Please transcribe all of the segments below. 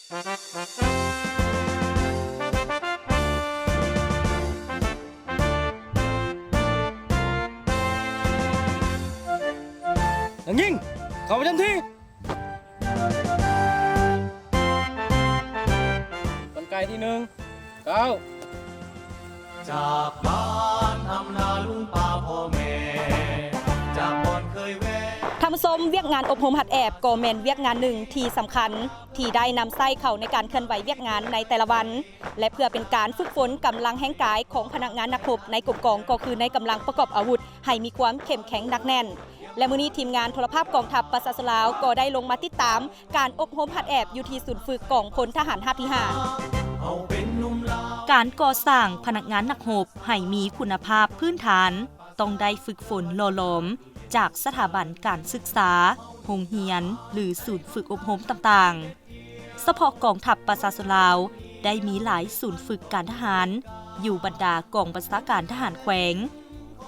อย่างยิ่งเข้าประจำที่กลไกที่1 9จากบ้านอำนาลุงป่าพ่อแม่จากบอนเคยแวะทำส้มเวียกงานอบรมหัดแอบก็แมนเวียกงานหนึ่งที่สำคัญที่ได้นำไส้เข้าในการเคลื่อนไหวเวียกงานในแต่ละวันและเพื่อเป็นการฝึกฝนกำลังแห่งกายของพนักงานนักรบในกลุ่มกองก็คือในกำลังประกอบอาวุธให้มีความเข้มแข็งหนักแน่นและมื้อนี้ทีมงานโทรภาพกองทัพประชาชนลาวก็ได้ลงมาติดตามการอบรมหัดแอบอยู่ที่ศูนย์ฝึกกองพลทหารราบที่ 5การก่อสร้างพนักงานนักรบให้มีคุณภาพพื้นฐานต้องได้ฝึกฝนหล่อหลอมจากสถาบันการศึกษาโรงเรียนหรือศูนย์ฝึกอบรมต่างๆเฉพาะกองทัพประชาชนลาวได้มีหลายศูนย์ฝึกการทหารอยู่บรรดากองบัญชาการทหารแขวง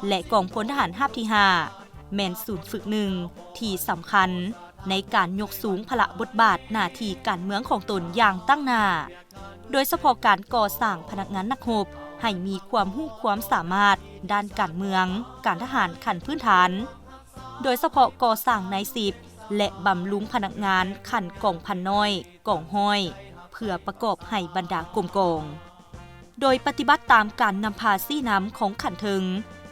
และกองพลทหารราบที่ 5แม่นศูนย์ฝึกหนึ่งที่สำคัญในการยกสูงพละบทบาทหน้าที่การเมืองของตนอย่างตั้งหน้าโดยเฉพาะการก่อสร้างพนักงานนักรบให้มีความรู้ความสามารถด้านการเมืองการทหารขั้นพื้นฐานโดยเฉพาะก่อสร้างนายสิบและบำรุงพนักงานขั้นกองพันน้อยกองห้อยเพื่อประกอบให้บรรดากรมกองโดยปฏิบัติตามการนำพาซี่น้ำของขันเทิง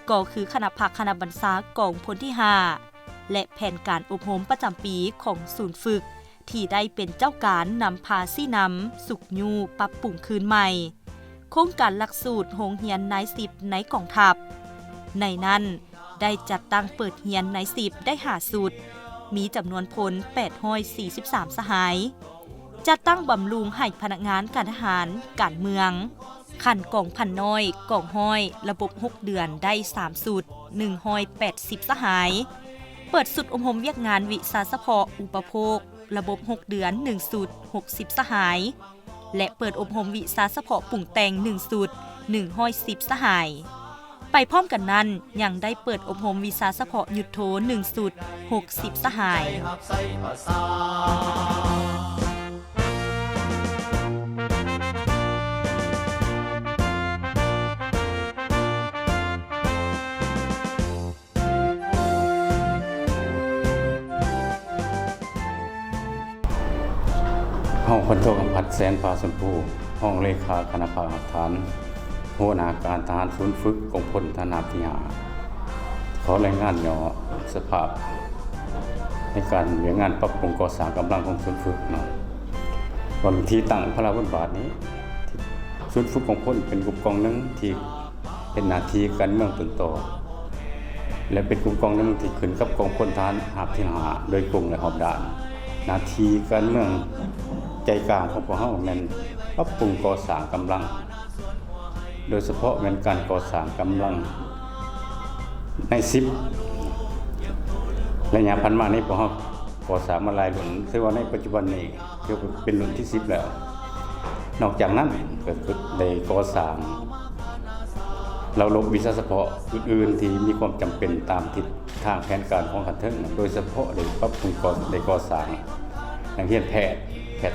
ก็คือคณะพักคณะบรรษากองพลที่ 5และแผนการอบรมประจำปีของศูนย์ฝึกที่ได้เป็นเจ้าการนำพาซี่น้ำสุกยูปรับปรุงคืนใหม่โครงการหลักสูตรโรงเรียนนายสิบในกองทัพในนั้นได้จัดตั้งเปิดเรียนนายสิบได้5สูตรมีจำนวนพล843สหายจัดตั้งบำรุงให้พนักงานการทหารการเมืองขันกองพันน้อยกองห้อยระบบ6เดือนได้3สูตร180สหายเปิดสุดอบรมเวียกงานวิชาเฉพาะอุปโภคระบบ6เดือน1สูตร60สหายและเปิดอบรมวิชาเฉพาะปรุงแต่ง1สูตร110สหายไปพร้อมกันนั้นยังได้เปิดอบรมวิชาเฉพาะยุทโธ1สูตร60สหายห้องพันโทกำพัดแสนปาสมภูห้องเลขาคณะภาคฐานหัวหน้าการทหารศูนย์ฝึกกองพลทหารที่ 5ขอรายงานย่อสภาพในการเรียนงานปรับปรุงก่อสร้างกำลังของศูนย์ฝึกวันที่ตั้งพระบทบาทนี้ศูนย์ฝึกกองพลเป็นกลุ่มกองหนึ่งที่เป็นหน้าที่การเมืองต้นต่อและเป็นกลุ่มกองหนึ่งที่ขึ้นกับกองพลทหารราบที่ 5โดยกลุ่มและหอบด่านหน้าที่การเมืองใจกลางของพวกเราแม่นปรับปรุงก่อสร้างกำลังโดยเฉพาะแม่นการก่อสร้างกำลังใน10ระยะพันมานี้พวกเราก่อสร้างมาหลายรุ่นถือว่าในปัจจุบันนี้ถือเป็นรุ่นที่10แล้วนอกจากนั้นก็ได้ก่อสร้างเราลบวิชาเฉพาะอื่นๆที่มีความจำเป็นตามทิศทางแผนการของขันเทิงโดยเฉพาะได้ปรับปรุงก่อสร้างนักเรียนแพทย์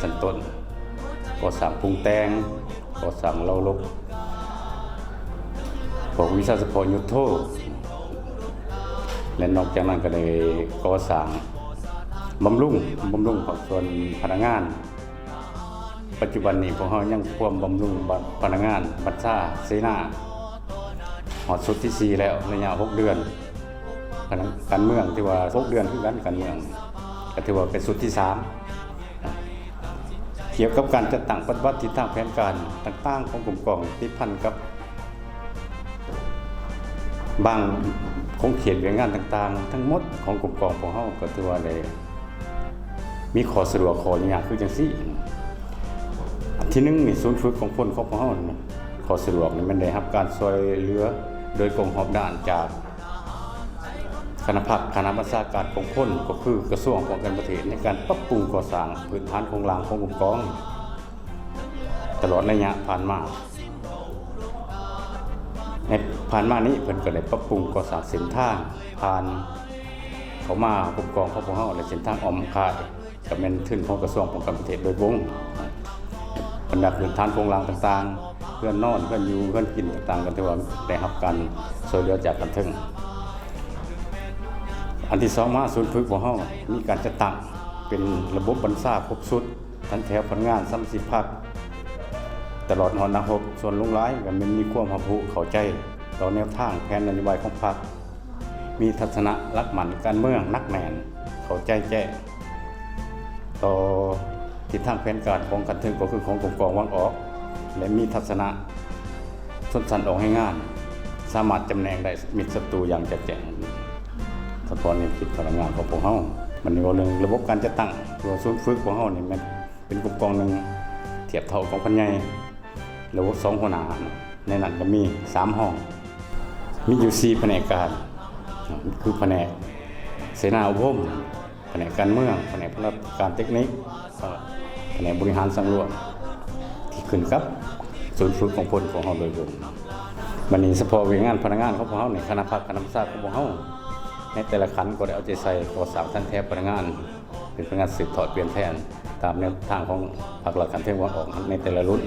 ชั้นต้นก่อสร้างปรุงแต่งก่อสร้างเราลบพวกวิชาเฉพาะยุทโธและนอกจากนั้นก็ได้ก่อสร้างบำรุงของส่วนพนักงานปัจจุบันนี้พวกเรายังควบำรุงพนักงานบัญชาเสนาหอดสุดที่4แล้วระยะ6เดือนการเมืองที่ว่า6เดือนคือกันการเมืองก็ถือว่าเป็นสุดที่3เกี่ยวกับการจัดตั้งปฏิบัติทิศทางแผนการต่างๆของกลุ่มกองที่พันกับบางของเขตเวียงงานต่างๆทั้งหมดของกลุ่มกองของเฮาก็ถือว่าได้มีข้อสะดวกข้อยากคือจังซี่อันที่1นี่ศูนย์ฝึกของพลของเฮาข้อสะดวกนี่มันได้รับการช่วยเหลือโดยกองหอบด่านจากคณะพักคณะบัญชาการกองพลก็คือกระทรวงป้องกันประเทศในการปรับปรุงก่อสร้างพื้นฐานโครงหลังของกลุ่มกองตลอดระยะผ่านมานี้เพิ่นก็ได้ปรับปรุงก่อสร้างเส้นทางผ่านเข้ามากลุ่มกองของพวกเฮาและเส้นทางอ้อมค่ายก็แม่นทุนของกระทรวงป้องกันประเทศโดยวง รรดาพื้นฐานโครงหลังต่างๆเพื่อนนอนเพื่อนอยู่เพื่อนกินต่างๆกันที่ว่าได้รับการช่วยเหลือจากกันถึงอันที่2มาศูนย์ฝึกของเฮามีการจัดตั้งเป็นระบบบรรษาครบสุดทั้งแถวพนักงาน30ภาคตลอดหอนักรบส่วนลุงหลายก็มันมีความรับรู้เข้าใจต่อแนวทางแผนนโยบายของพรรคมีทัศนะรักมั่นการเมืองนักแน่นเข้าใจแจ้งต่อทิศทางแผนการของกันถึงก็คือของกองวางออกและมีทัศนะส้นสันออกให้งานสามารถจำแนกได้มิตรศัตรูอย่างแจ่มแจ้งสะท้อนในคิดพลังงานของพวกเฮามันมีเรื่องระบบการจัดตั้งตัวศูนย์ฝึกของเฮานี่มันเป็นกองหนึ่งเทียบเท่าของพันใหญ่ระบบ2หัวหน้าในนั้นก็มี3ห้องมีอยู่4แผนกการคือแผนกเสนาอุปถัมภ์แผนกการเมืองแผนกพลังการเทคนิคแผนกบริหารสังรวมที่ขึ้นกับศูนย์ฝึกของพลของเฮาโดยรวมวันนี้เฉพาะเวงานพนักงานของพวกเฮาในคณะภาคคณะศาสตร์ของพวกเฮาในแต่ละขันก็ได้เอาใจใส่ก่อสร้างท่านแท้พนักงานเป็นพนักงานสืบทอดเปลี่ยนแทนตามแนวทางของภาคหลักการเทคนิคออกในแต่ละรุ่น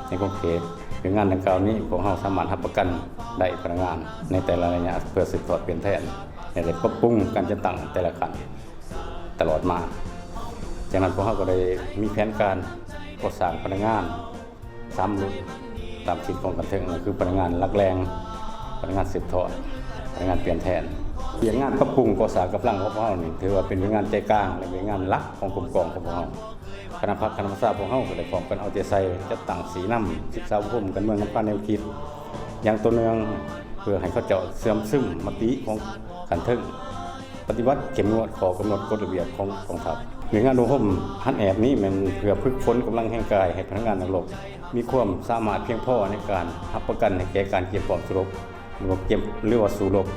ในกองเขตเป็นงานดังกล่าวนี้พวกเฮาสามารถรับประกันได้พนักงานในแต่ละระยะเพื่อสืบทอดเปลี่ยนแทนในได้ปรับปรุงการจัดตั้งแต่ละขันตลอดมาจากนั้นพวกเฮาก็ได้มีแผนการก่อสร้างพนักงาน3รุ่นตามสิ่งของกันเทคนิคคือพนักงานรักแรงพนักงานสืบทอดพนักงานเปลี่ยนแทนเปลี่ยนงานปรับปรุงก่อสร้างกำลังของพวกเฮานี่ถือว่าเป็นงานใจกลางและเป็นงานหลักของกลุ่มกองของพวกเฮาคณะพักคณะศาสตร์พวกเฮาก็ได้พร้อมกันเอาใจใส่จัดตั้งสีน้ำศึกษาอุปถัมภ์กันเมืองนำการแนวคิดอย่างตัวเนืองเพื่อให้เขาเจาะเสื่อมซึมมติของขันทึ่งปฏิบัติเข้มงวดขอกำหนดกฎระเบียบของกองทัพในงานอุปถัมภ์ฮันแอบนี้มันเพื่อฝึกฝนกำลังแห่งกายให้พนักงานนักรบมีความสามารถเพียงพอในการรับประกันให้แก่การเตรียมพร้อมสู้รบหรือว่าสู้รบ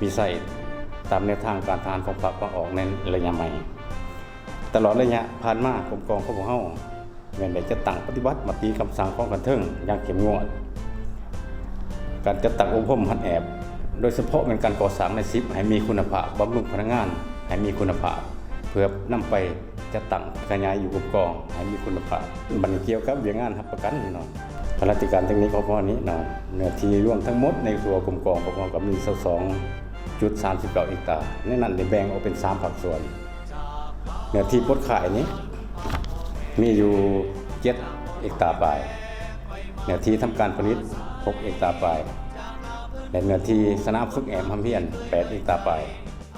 มีใส่ตามแนวทางการทหารของพรรคออกในระยะใหม่ตลอดระยะผ่านมากรมกองของพวกเฮาแม่นได้จัดตั้งปฏิบัติมติคำสั่งของกันเทิงอย่างเข้มงวดการจัดตั้งอบรมหัดแอบโดยเฉพาะเป็นการก่อสร้างใน10ให้มีคุณภาพบำรุงพนักงานให้มีคุณภาพเพื่อนำไปจัดตั้งขยายอยู่กรมกองให้มีคุณภาพมันเกี่ยวกับเรื่องงานรับประกันเนาะพลังการเทคนิคของพวกนี้เนาะเนื้อที่รวมทั้งหมดในตัวกรมกองของพวกก็มี2.39 เฮกตาร์ในนั้นได้แบ่งออกเป็น3ภาคส่วนเนื้อที่ปลดขายนี้มีอยู่7 เฮกตาร์ปลายเนื้อที่ทำการผลิต6 เฮกตาร์ปลายและเนื้อที่สนามฝึกแอมทำเพียน8 เฮกตาร์ปลาย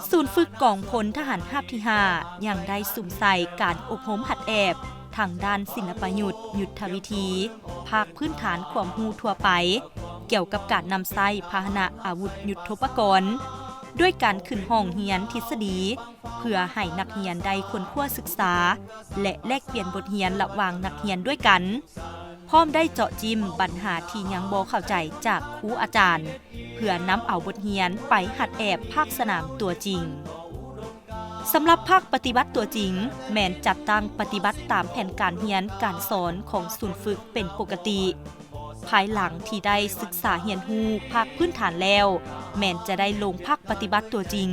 ศูนย์ฝึกกองพลทหารภาคที่5ยังได้สุ่มใส่การอบรมหัดแอบทางด้านศิลปยุทธยุทธวิธีภาคพื้นฐานความรู้ทั่วไปเกี่ยวกับการนำใช้พาหนะอาวุธยุทโธปกรณ์ด้วยการขึ้นห้องเรียนทฤษฎีเพื่อให้นักเรียนได้ค้นคว้าศึกษาและแลกเปลี่ยนบทเรียนระหว่างนักเรียนด้วยกันพร้อมได้เจาะจิ้มปัญหาที่ยังบ่เข้าใจจากครูอาจารย์เพื่อนำเอาบทเรียนไปหัดแอบภาคสนามตัวจริงสำหรับภาคปฏิบัติตัวจริงแม่นจัดตั้งปฏิบัติตามแผนการเรียนการสอนของศูนย์ฝึกเป็นปกติภายหลังที่ได้ศึกษาเรียนรู้ภาคพื้นฐานแล้วแม่นจะได้ลงภาคปฏิบัติตัวจริง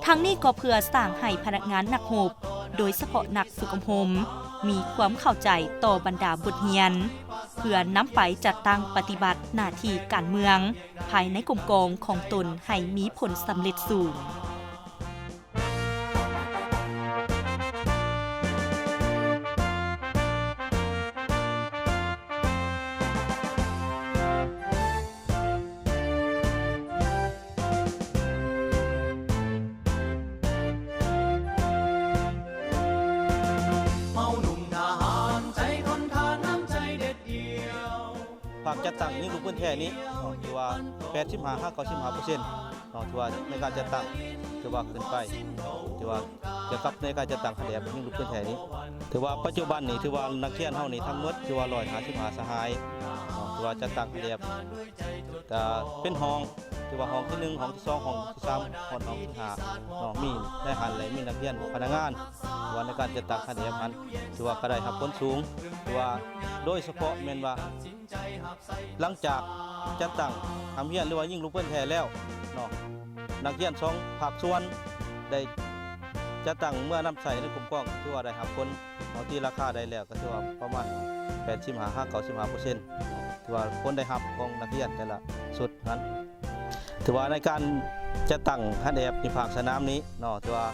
ทั้งนี้ก็เพื่อสร้างให้พนักงานนักรบโดยเฉพาะนักฝึกอบรมมีความเข้าใจต่อบรรดาบทเรียนเพื่อนำไปจัดตั้งปฏิบัติหน้าที่การเมืองภายในกรมกองของตนให้มีผลสำเร็จสูงภาคจัดตั้งยิงลูกปืนแท้นี้ถือว่า 85-95% ถือว่าในการจัดตั้งถือว่าขึ้นไปถือว่าเกี่ยวกับในการจัดตั้งคะแนนยิงลูกปืนแท้นี้ถือว่าปัจจุบันนี้ถือว่านักเรียนเฮานี่ทั้งหมดถือว่า155สหายถือว่าจัดตั้งคะแนนแต่เป็นห้องถือว่าห้องที่1ห้องที่2ห้องที่3ห้องที่5มีได้หันและมีนักเรียนพนักงานถือว่าในการจัดตั้งคะแนนนั้นถือว่าก็ได้รับผลสูงถือว่าโดยเฉพาะแม่นว่าหลังจากจัดตั้งทำเฮียนหรือว่ายิงลูกปืนแท้แล้วนักเรียน2ภาคส่วนได้ จะตั้งเมื่อนำใส่ในกลุ่มกล้องที่ว่าได้รับผลเอาที่ราคาได้แล้วก็ถือว่าประมาณ 85-95% ถือว่าผลได้รับของนักเรียนแต่ละสุดนั้นถือว่าในการจะตั้งฮันแอบในภาคสนามนี้เนาะถือว่า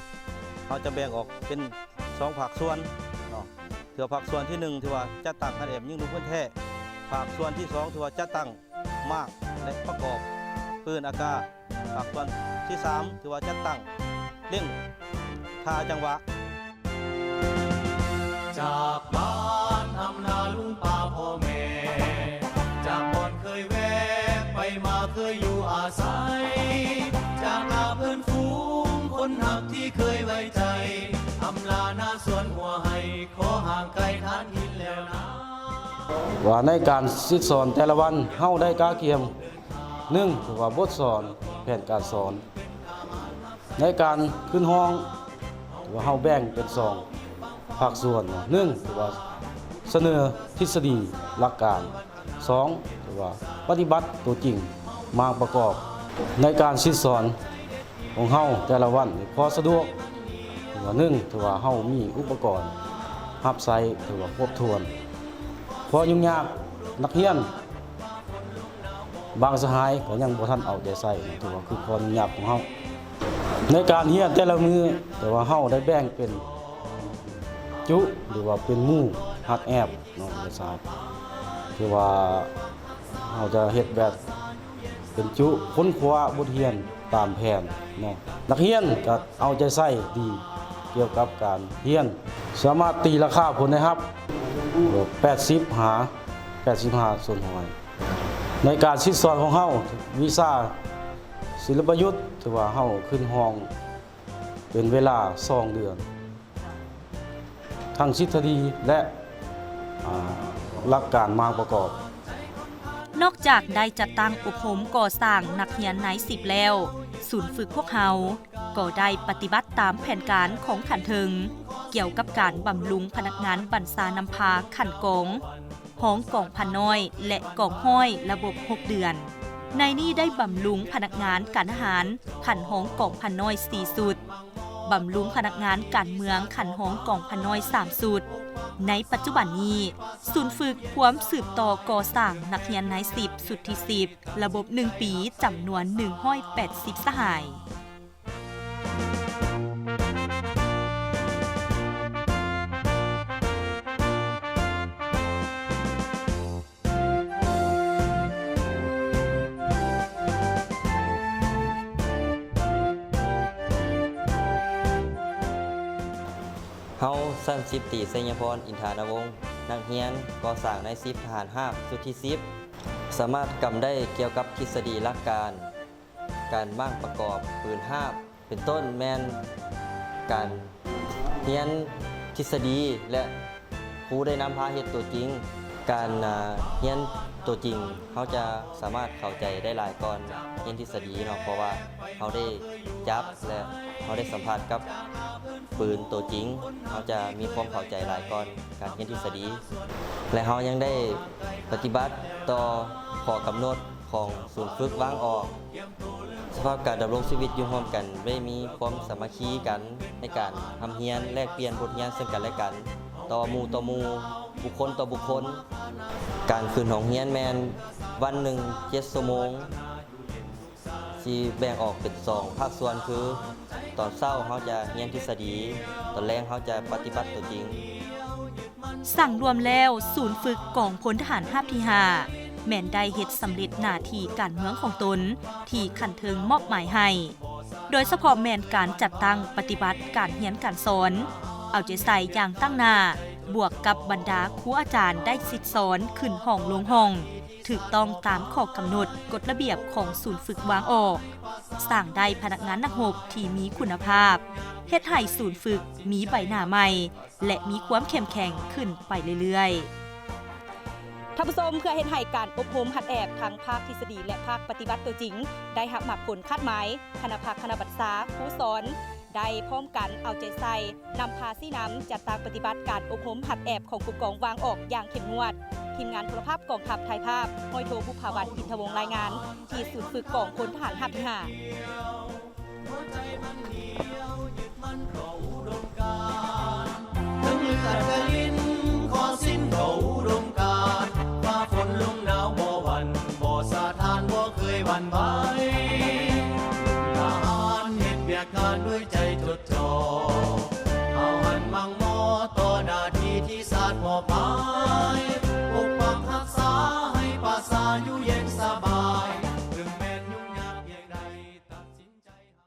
เราจะแบ่งออกเป็น2ภาคส่วนเนาะถือว่าภาคส่วนที่1ถือว่าจะตั้งฮันแอบยิงลูกพื้นแท้ภาคส่วนที่2ถือว่าจะตั้งมากและประกอบปืนอากาศภาคส่วนที่3ถือว่าจะตั้งเล่งท่าจังหวะ จากบ้านทำนาลุงป่าพ่อแม่ จากบ่อนเคยแวะไปมาเคยอยู่อาศัย จากลาเพื่อนฝูงคนหักที่เคยไว้ใจอำลาหน้าสวนหัวให้ขอห่างไกลทานหินแล้วนะ ว่าในการสิสอนแต่ละวันเฮาได้กาเกียม1คือว่าบทสอนแผนการสอน ในการขึ้นห้องถือว่าเฮาแบ่งเป็น2ภาคส่วน1คือว่าเสนอทฤษฎีหลักการ2คือว่าปฏิบัติตัวจริงมาประกอบ ในการสิสอนของเฮาแต่ละวันพอสะดวกถือว่า1ถือว่าเฮามีอุปกรณ์รับใช้ถือว่าครบถ้วนพอยุ่งยากนักเรียนบางสหายก็ยังบ่ทันเอาใจใส่ถือว่าคือความยุ่งยากของเฮาในการเรียนแต่ละมื้อแต่ว่าเฮาได้แบ่งเป็นจุหรือว่าเป็นหมู่ฮัดแอบเนาะภาษาคือว่าเฮาจะเฮ็ดแบบเป็นจุค้นคว้าบทเรียนตามแผนเนาะนักเรียนก็เอาใจใส่ดีเกี่ยวกับการเรียนสามารถตีราคาผลได้ครับ80หา85ส่วนหอยในการสิสอนของเฮาวิชาศิลปยุทธ์ถือว่าเฮาขึ้นห้องเป็นเวลา2 เดือนทั้งทฤษฎีและหลักการมาประกอบ นอกจากได้จัดตั้งอบรมก่อสร้างนักเรียนใน10แล้ว ศูนย์ฝึกพวกเฮาก็ได้ปฏิบัติตามแผนการของขันเทิง เกี่ยวกับการบำรุงพนักงานบรรษานำพาขันกองห้องกองพันน้อยและกองห้อยระบบ6 เดือน ในนี้ได้บำรุงพนักงานการทหารขันห้องกองพันน้อย4 สุดบำรุงพนักงานการเมืองขันห้องกองพันน้อย3 สุดในปัจจุบันนี้ศูนย์ฝึกความสืบต่อก่อสร้างนักเรียนนาย10สุดที่10ระบบ1 ปีจำนวน180 สหายเฮาสั้น10ตีไสยพรอินทานวงศ์นักเรียนก่อสร้างใน10ทหารราบสุดที่10สามารถกำได้เกี่ยวกับทฤษฎีหลักการบ้างประกอบปืนราบเป็นต้นแม่นการเรียนทฤษฎีและครูได้นำพาเฮ็ดตัวจริงการเรียนตัวจริงเขาจะสามารถเข้าใจได้หลายก่อนเรียนทฤษฎีเนาะเพราะว่าเขาได้จับและเขาได้สัมผัสกับปืนตัวจริงเขาจะมีความเข้าใจหลายก่อนการเรียนทฤษฎีและเขายังได้ปฏิบัติต่อข้อกำหนดของศูนย์ฝึกวางออกสภาพการดำรงชีวิตอยู่ร่วมกันได้มีความสามัคคีกันในการทำเรียนแลกเปลี่ยนบทเรียนซึ่งกันและกันต่อหมู่บุคคลต่อบุคคลการขึ้นของเรียนแมนวันหนึ่ง7 ชั่วโมงที่แบ่งออกเป็น2 ภาคส่วนคือตอนเช้าเขาจะเรียนทฤษฎีตอนแรกเขาจะปฏิบัติตัวจริงสั่งรวมแล้วศูนย์ฝึกกองพลทหารราบที่5แม่นได้เฮ็ดสำเร็จหน้าที่การเมืองของตนที่ขันเทิงมอบหมายให้โดยเฉพาะแม่นการจัดตั้งปฏิบัติการเรียนการสอนเอาใจใส่อย่างตั้งหน้าบวกกับบรรดาครูอาจารย์ได้สิทธิสอนขึ้นห้องลงห้องถูกต้องตามข้อกำหนดกฎระเบียบของศูนย์ฝึกวางออกสร้างได้พนักงานนักรบที่มีคุณภาพเฮ็ดให้ศูนย์ฝึกมีใบหน้าใหม่และมีความเข้มแข็งขึ้นไปเรื่อยๆท่านผู้ชมเพื่อเฮ็ดให้การอบรมหัดแอบทั้งภาคทฤษฎีและภาคปฏิบัติตัวจริงได้รับผลคาดหมายคณะภาคคณะบัญชาครูสอนได้พร้อมกันเอาใจใส่นำพาซี่น้ำจัดตั้งปฏิบัติการอบรมหัดแอบของกลุ่มกองวางออกอย่างเข้มงวดทีมงานโทรภาพกองทัพไทยภาพห้อยโทภูภาวันอินทวงศ์รายงานที่ศูนย์ฝึกกองพลทหารราบที่5 ดกะลินขอสิ้นเขาอุดมการณ์ฟ้าฝนลมหนาวบ่หวันบ่สาทานบ่เคยหวั่นไหวทหารเฮ็ดเวียกงานด้วยใจจดจ่อเอาหันมังมอต่อหน้าที่ที่ศาสตร์มอบหมายปกปักรักษาให้ป่าสาอยู่เย็น